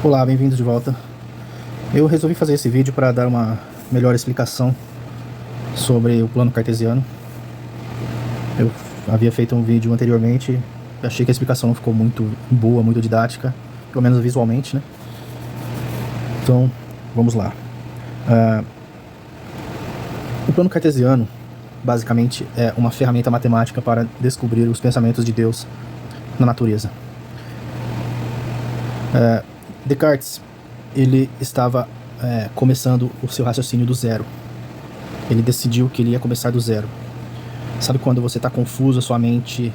Olá, bem-vindos de volta. Eu resolvi fazer esse vídeo para dar uma melhor explicação sobre o plano cartesiano. Eu havia feito um vídeo anteriormente, achei que a explicação não ficou muito boa, muito didática, pelo menos visualmente, né? Então, vamos lá. O plano cartesiano, basicamente, é uma ferramenta matemática para descobrir os pensamentos de Deus na natureza. Descartes, ele estava começando o seu raciocínio do zero. Ele decidiu que ele ia começar do zero. Sabe quando você está confuso, a sua mente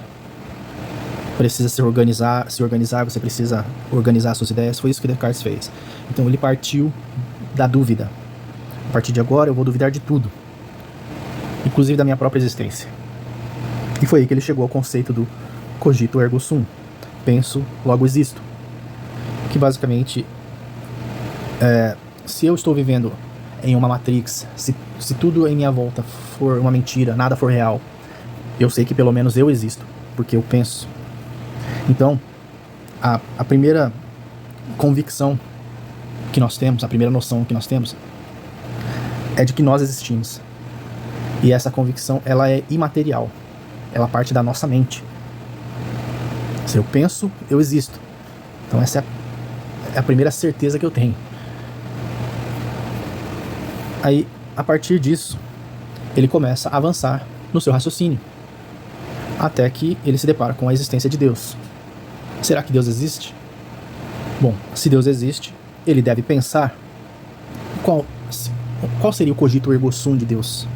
precisa se organizar, você precisa organizar suas ideias? Foi isso que Descartes fez. Então ele partiu da dúvida. A partir de agora eu vou duvidar de tudo, inclusive da minha própria existência. E foi aí que ele chegou ao conceito do cogito ergo sum. Penso, logo existo. Que basicamente, se eu estou vivendo em uma matrix, se tudo em minha volta for uma mentira, nada for real, eu sei que pelo menos eu existo, porque eu penso. Então, a primeira convicção que nós temos, a primeira noção que nós temos, é de que nós existimos. E essa convicção, ela é imaterial. Ela parte da nossa mente. Se eu penso, eu existo. Então essa é a primeira certeza que eu tenho. Aí, a partir disso, ele começa a avançar no seu raciocínio, até que ele se depara com a existência de Deus. Será que Deus existe? Bom, se Deus existe, ele deve pensar. Qual seria o cogito ergo sum de Deus?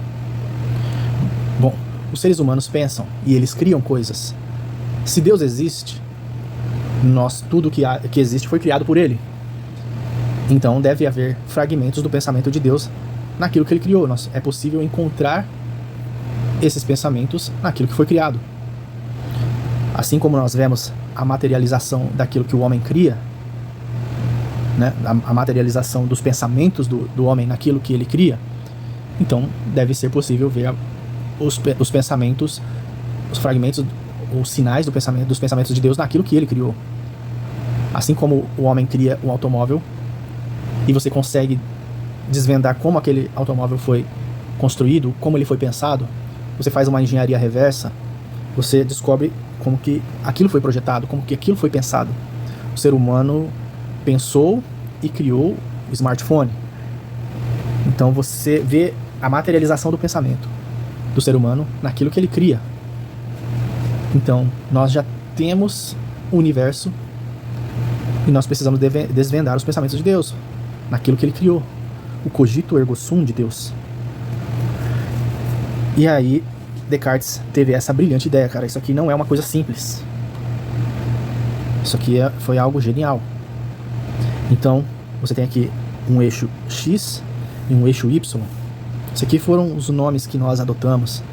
Bom, os seres humanos pensam e eles criam coisas. Se Deus existe, tudo que existe foi criado por ele. Então deve haver fragmentos do pensamento de Deus naquilo que ele criou. É possível encontrar esses pensamentos naquilo que foi criado. Assim como nós vemos a materialização daquilo que o homem cria, né? A materialização dos pensamentos do homem naquilo que ele cria, então deve ser possível ver os pensamentos, os fragmentos, os sinais dos pensamentos de Deus naquilo que ele criou. Assim como o homem cria um automóvel e você consegue desvendar como aquele automóvel foi construído, como ele foi pensado, você faz uma engenharia reversa, você descobre como que aquilo foi projetado, como que aquilo foi pensado. O ser humano pensou e criou o smartphone. Então você vê a materialização do pensamento do ser humano naquilo que ele cria. Então nós já temos o universo e nós precisamos desvendar os pensamentos de Deus naquilo que ele criou, o cogito ergo sum de Deus. E aí Descartes teve essa brilhante ideia, cara. Isso aqui não é uma coisa simples. Isso aqui foi algo genial. Então você tem aqui um eixo X e um eixo Y. Isso aqui foram os nomes que nós adotamos.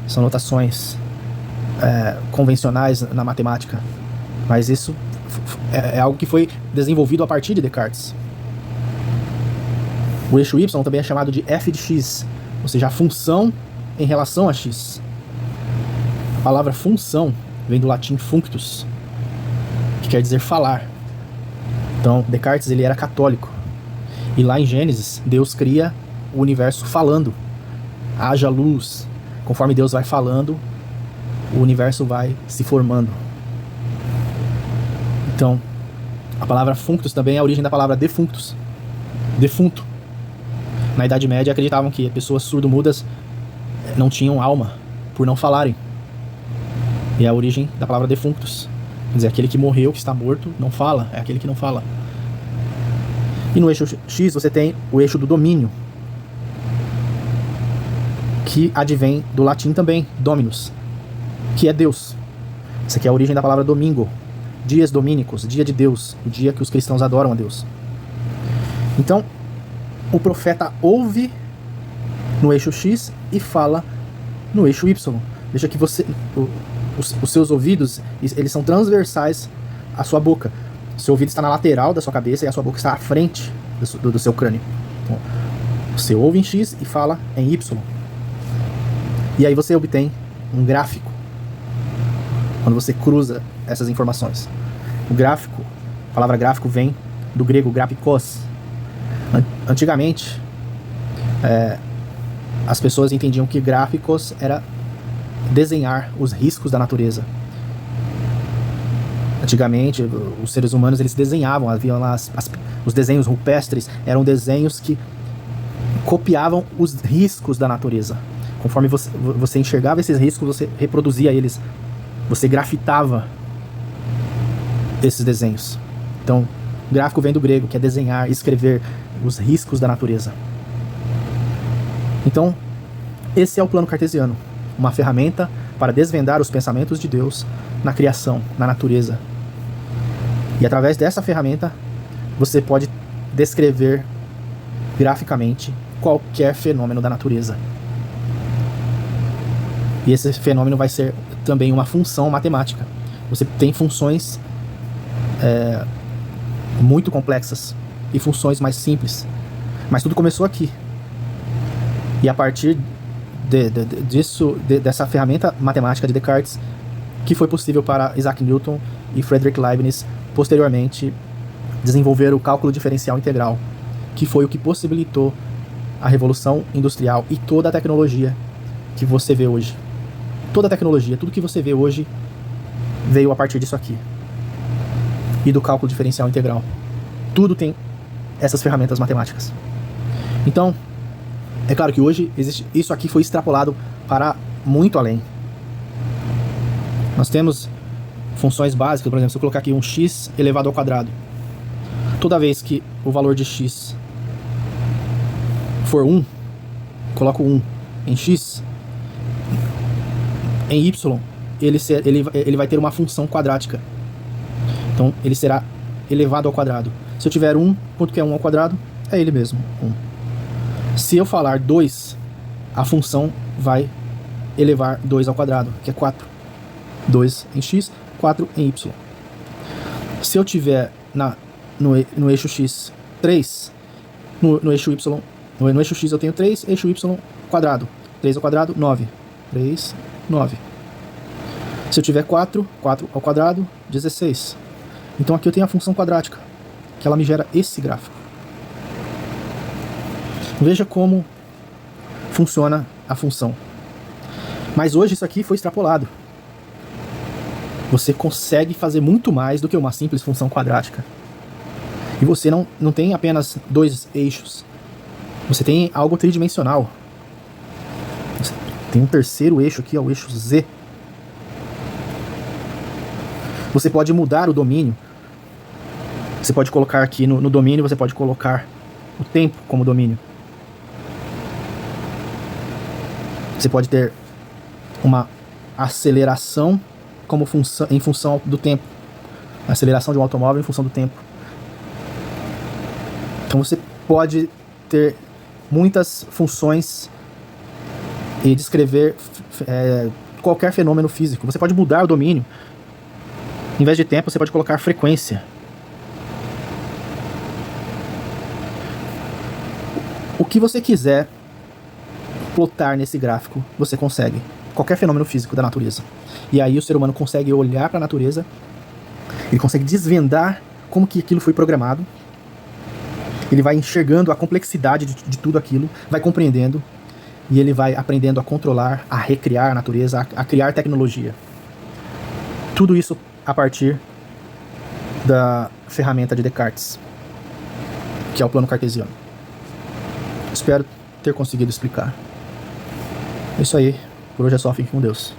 São notações convencionais na matemática, mas isso é algo que foi desenvolvido a partir de Descartes. O eixo Y também é chamado de f de x, ou seja, a função em relação a x. A palavra função vem do latim functus, que quer dizer falar. Então Descartes, ele era católico, e lá em Gênesis Deus cria o universo falando. Haja luz. Conforme Deus vai falando, o universo vai se formando. Então, a palavra functus também é a origem da palavra defunctus, defunto. Na Idade Média acreditavam que pessoas surdo-mudas não tinham alma por não falarem. E é a origem da palavra defunctus. Quer dizer, aquele que morreu, que está morto, não fala, é aquele que não fala. E no eixo X você tem o eixo do domínio, que advém do latim também, dominus, que é Deus. Essa aqui é a origem da palavra domingo, dias domínicos, dia de Deus, o dia que os cristãos adoram a Deus. Então, o profeta ouve no eixo X e fala no eixo Y. Deixa que os seus ouvidos, eles são transversais à sua boca. O seu ouvido está na lateral da sua cabeça e a sua boca está à frente do seu crânio. Então, você ouve em X e fala em Y. E aí você obtém um gráfico quando você cruza essas informações. O gráfico, a palavra gráfico vem do grego grapikos. Antigamente, as pessoas entendiam que gráficos era desenhar os riscos da natureza. Antigamente, os seres humanos eles desenhavam, havia lá os desenhos rupestres, eram desenhos que copiavam os riscos da natureza. Conforme você enxergava esses riscos, você reproduzia eles, você grafitava esses desenhos. Então, gráfico vem do grego, que é desenhar, escrever os riscos da natureza. Então, esse é o plano cartesiano, uma ferramenta para desvendar os pensamentos de Deus na criação, na natureza. E através dessa ferramenta, você pode descrever graficamente qualquer fenômeno da natureza. E esse fenômeno vai ser também uma função matemática. Você tem funções muito complexas e funções mais simples. Mas tudo começou aqui. E a partir dessa ferramenta matemática de Descartes, que foi possível para Isaac Newton e Friedrich Leibniz posteriormente desenvolver o cálculo diferencial integral, que foi o que possibilitou a revolução industrial e toda a tecnologia que você vê hoje. Toda a tecnologia, tudo que você vê hoje veio a partir disso aqui. E do cálculo diferencial integral. Tudo tem essas ferramentas matemáticas. Então, é claro que hoje isso aqui foi extrapolado para muito além. Nós temos funções básicas, por exemplo, se eu colocar aqui um x elevado ao quadrado. Toda vez que o valor de x for 1, coloco 1 em x, em y, ele vai ter uma função quadrática. Então, ele será elevado ao quadrado. Se eu tiver 1, quanto que é 1 ao quadrado? É ele mesmo, 1. Se eu falar 2, a função vai elevar 2 ao quadrado, que é 4. 2 em x, 4 em y. Se eu tiver no eixo x 3, no eixo y, no eixo x eu tenho 3, eixo y quadrado. 3 ao quadrado, 9. 3, 9. Se eu tiver 4, 4 ao quadrado, 16. Então aqui eu tenho a função quadrática, que ela me gera esse gráfico. Veja como funciona a função. Mas hoje isso aqui foi extrapolado. Você consegue fazer muito mais do que uma simples função quadrática. E você não tem apenas dois eixos. Você tem algo tridimensional. Você tem um terceiro eixo aqui, o eixo Z. Você pode mudar o domínio. Você pode colocar aqui no domínio, você pode colocar o tempo como domínio. Você pode ter uma aceleração como em função do tempo. A aceleração de um automóvel em função do tempo. Então você pode ter muitas funções e descrever qualquer fenômeno físico. Você pode mudar o domínio. Em vez de tempo, você pode colocar frequência. O que você quiser plotar nesse gráfico, você consegue. Qualquer fenômeno físico da natureza. E aí o ser humano consegue olhar para a natureza, ele consegue desvendar como que aquilo foi programado, ele vai enxergando a complexidade de tudo aquilo, vai compreendendo, e ele vai aprendendo a controlar, a recriar a natureza, a criar tecnologia. Tudo isso a partir da ferramenta de Descartes, que é o plano cartesiano. Espero ter conseguido explicar. É isso aí. Por hoje é só. Fique com Deus.